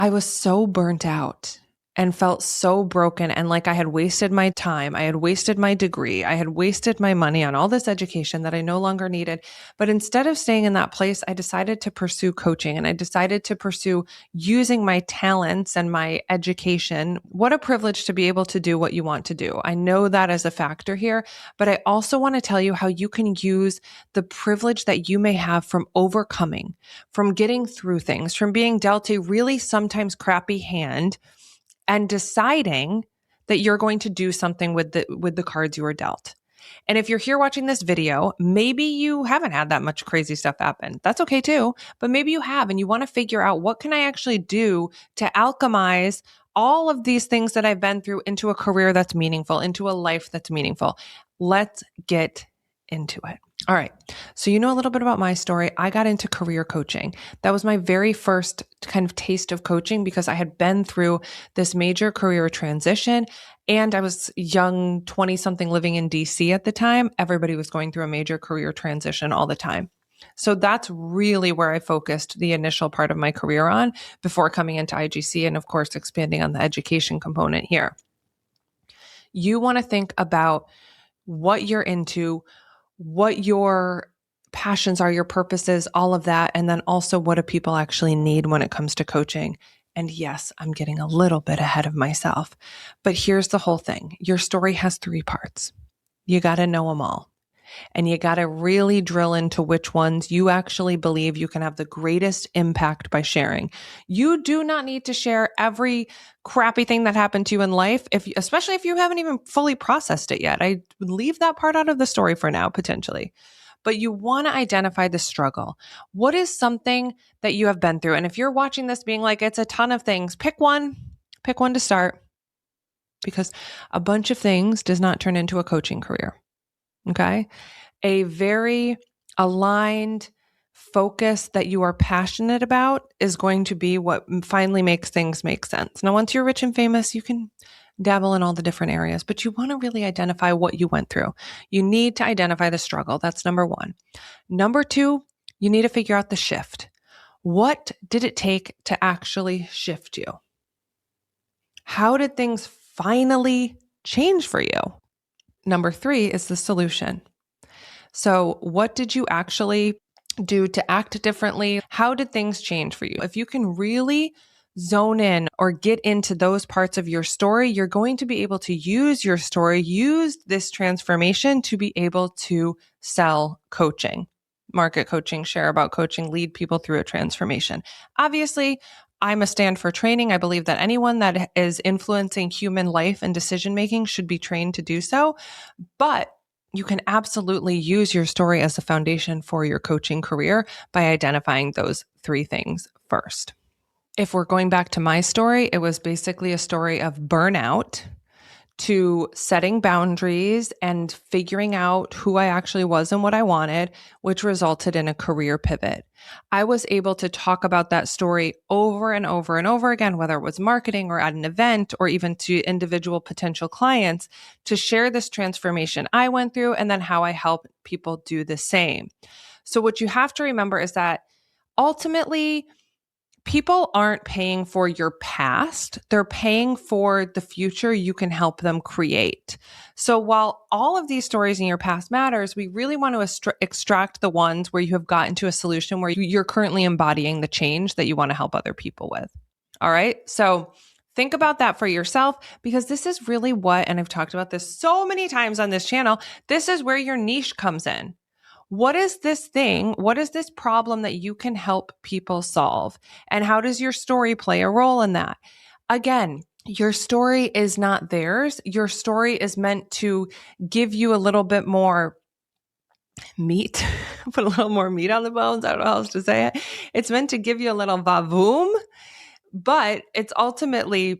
I was so burnt out and felt so broken and like I had wasted my time. I had wasted my degree. I had wasted my money on all this education that I no longer needed. But instead of staying in that place, I decided to pursue coaching and I decided to pursue using my talents and my education. What a privilege to be able to do what you want to do. I know that as a factor here, but I also want to tell you how you can use the privilege that you may have from overcoming, from getting through things, from being dealt a really sometimes crappy hand and deciding that you're going to do something with the cards you were dealt. And if you're here watching this video, maybe you haven't had that much crazy stuff happen. That's okay too. But maybe you have, and you want to figure out what can I actually do to alchemize all of these things that I've been through into a career that's meaningful, into a life that's meaningful. Let's get into it. All right. So you know a little bit about my story. I got into career coaching. That was my very first kind of taste of coaching because I had been through this major career transition and I was young, 20 something living in DC at the time. Everybody was going through a major career transition all the time. So that's really where I focused the initial part of my career on before coming into IGC and of course expanding on the education component here. You want to think about what you're into, what your passions are, your purposes, all of that. And then also what do people actually need when it comes to coaching? And yes, I'm getting a little bit ahead of myself, but here's the whole thing. Your story has 3 parts. You got to know them all. And you got to really drill into which ones you actually believe you can have the greatest impact by sharing. You do not need to share every crappy thing that happened to you in life, especially if you haven't even fully processed it yet. I would leave that part out of the story for now, potentially. But you want to identify the struggle. What is something that you have been through? And if you're watching this being like, it's a ton of things, pick one to start, because a bunch of things does not turn into a coaching career. Okay. A very aligned focus that you are passionate about is going to be what finally makes things make sense. Now, once you're rich and famous, you can dabble in all the different areas, but you want to really identify what you went through. You need to identify the struggle. That's number 1. Number 2, you need to figure out the shift. What did it take to actually shift you? How did things finally change for you? Number 3 is the solution. So what did you actually do to act differently? How did things change for you? If you can really zone in or get into those parts of your story, you're going to be able to use your story, use this transformation to be able to sell coaching, market coaching, share about coaching, lead people through a transformation. Obviously, I'm a stand for training. I believe that anyone that is influencing human life and decision-making should be trained to do so. But you can absolutely use your story as a foundation for your coaching career by identifying those 3 things first. If we're going back to my story, it was basically a story of burnout to setting boundaries and figuring out who I actually was and what I wanted, which resulted in a career pivot. I was able to talk about that story over and over and over again, whether it was marketing or at an event or even to individual potential clients, to share this transformation I went through and then how I help people do the same. So what you have to remember is that ultimately, people aren't paying for your past. They're paying for the future you can help them create. So while all of these stories in your past matters, we really want to extract the ones where you have gotten to a solution where you're currently embodying the change that you want to help other people with. All right. So think about that for yourself, because this is really what, and I've talked about this so many times on this channel, this is where your niche comes in. What is this thing? What is this problem that you can help people solve? And how does your story play a role in that? Again, your story is not theirs. Your story is meant to give you a little bit more meat, put a little more meat on the bones. I don't know how else to say it. It's meant to give you a little vavoom, but it's ultimately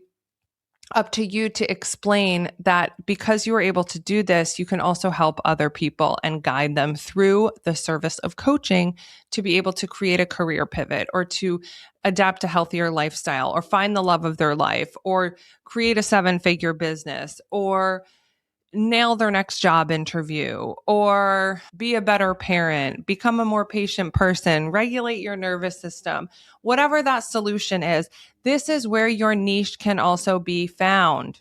up to you to explain that because you were able to do this, you can also help other people and guide them through the service of coaching to be able to create a career pivot or to adapt a healthier lifestyle or find the love of their life or create a 7-figure business or nail their next job interview or be a better parent, become a more patient person, regulate your nervous system, whatever that solution is. This is where your niche can also be found.